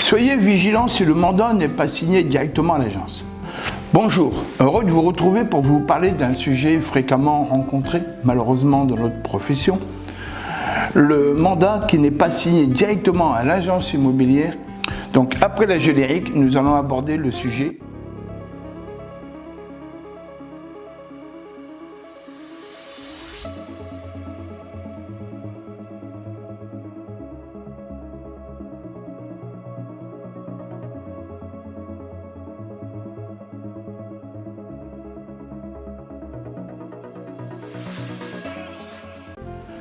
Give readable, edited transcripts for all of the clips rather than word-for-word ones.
Soyez vigilants si le mandat n'est pas signé directement à l'agence. Bonjour, heureux de vous retrouver pour vous parler d'un sujet fréquemment rencontré, malheureusement dans notre profession. Le mandat qui n'est pas signé directement à l'agence immobilière. Donc après la générique, nous allons aborder le sujet.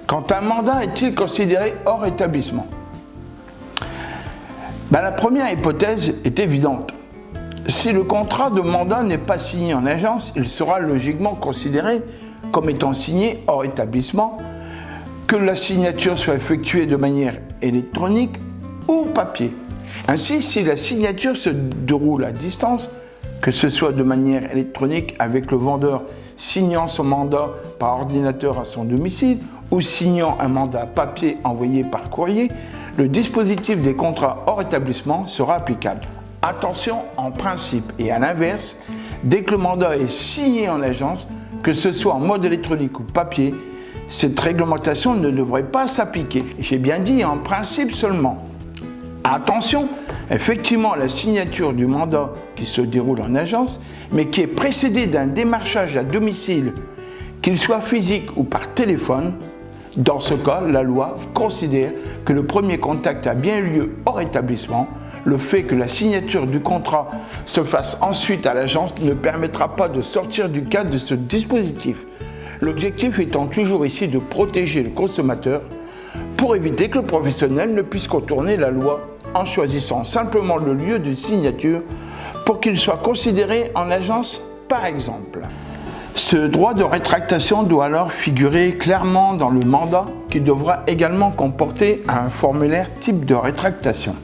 Quand un mandat est-il considéré hors établissement? La première hypothèse est évidente. Si le contrat de mandat n'est pas signé en agence, il sera logiquement considéré comme étant signé hors établissement, que la signature soit effectuée de manière électronique ou papier. Ainsi, si la signature se déroule à distance, que ce soit de manière électronique avec le vendeur signant son mandat par ordinateur à son domicile ou signant un mandat papier envoyé par courrier, le dispositif des contrats hors établissement sera applicable. Attention, en principe et à l'inverse, dès que le mandat est signé en agence, que ce soit en mode électronique ou papier, cette réglementation ne devrait pas s'appliquer. J'ai bien dit en principe seulement. Attention, effectivement, la signature du mandat qui se déroule en agence, mais qui est précédée d'un démarchage à domicile, qu'il soit physique ou par téléphone, dans ce cas, la loi considère que le premier contact a bien eu lieu hors établissement. Le fait que la signature du contrat se fasse ensuite à l'agence ne permettra pas de sortir du cadre de ce dispositif. L'objectif étant toujours ici de protéger le consommateur pour éviter que le professionnel ne puisse contourner la loi en choisissant simplement le lieu de signature pour qu'il soit considéré en agence par exemple. Ce droit de rétractation doit alors figurer clairement dans le mandat qui devra également comporter un formulaire type de rétractation.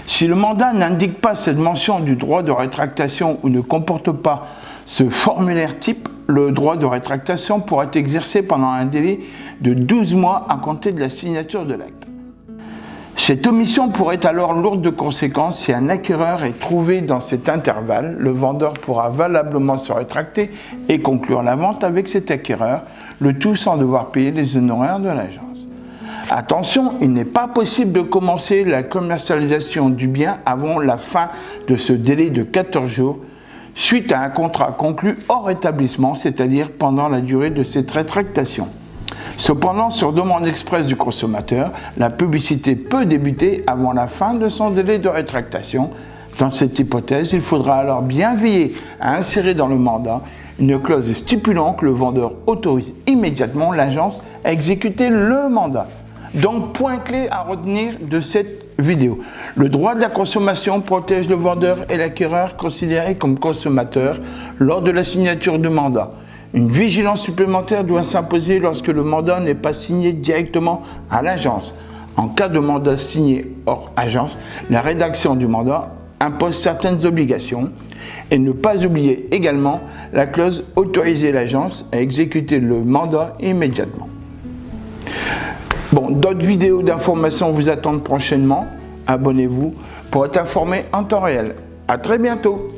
Si le mandat n'indique pas cette mention du droit de rétractation ou ne comporte pas ce formulaire type, le droit de rétractation pourra être exercé pendant un délai de 12 mois à compter de la signature de l'acte. Cette omission pourrait être alors lourde de conséquences si un acquéreur est trouvé dans cet intervalle. Le vendeur pourra valablement se rétracter et conclure la vente avec cet acquéreur, le tout sans devoir payer les honoraires de l'agence. Attention, il n'est pas possible de commencer la commercialisation du bien avant la fin de ce délai de 14 jours suite à un contrat conclu hors établissement, c'est-à-dire pendant la durée de cette rétractation. Cependant, sur demande expresse du consommateur, la publicité peut débuter avant la fin de son délai de rétractation. Dans cette hypothèse, il faudra alors bien veiller à insérer dans le mandat une clause stipulant que le vendeur autorise immédiatement l'agence à exécuter le mandat. Donc, point clé à retenir de cette vidéo. Le droit de la consommation protège le vendeur et l'acquéreur considérés comme consommateurs lors de la signature du mandat. Une vigilance supplémentaire doit s'imposer lorsque le mandat n'est pas signé directement à l'agence. En cas de mandat signé hors agence, la rédaction du mandat impose certaines obligations et ne pas oublier également la clause « Autoriser l'agence à exécuter le mandat immédiatement ». D'autres vidéos d'information vous attendent prochainement. Abonnez-vous pour être informé en temps réel. À très bientôt.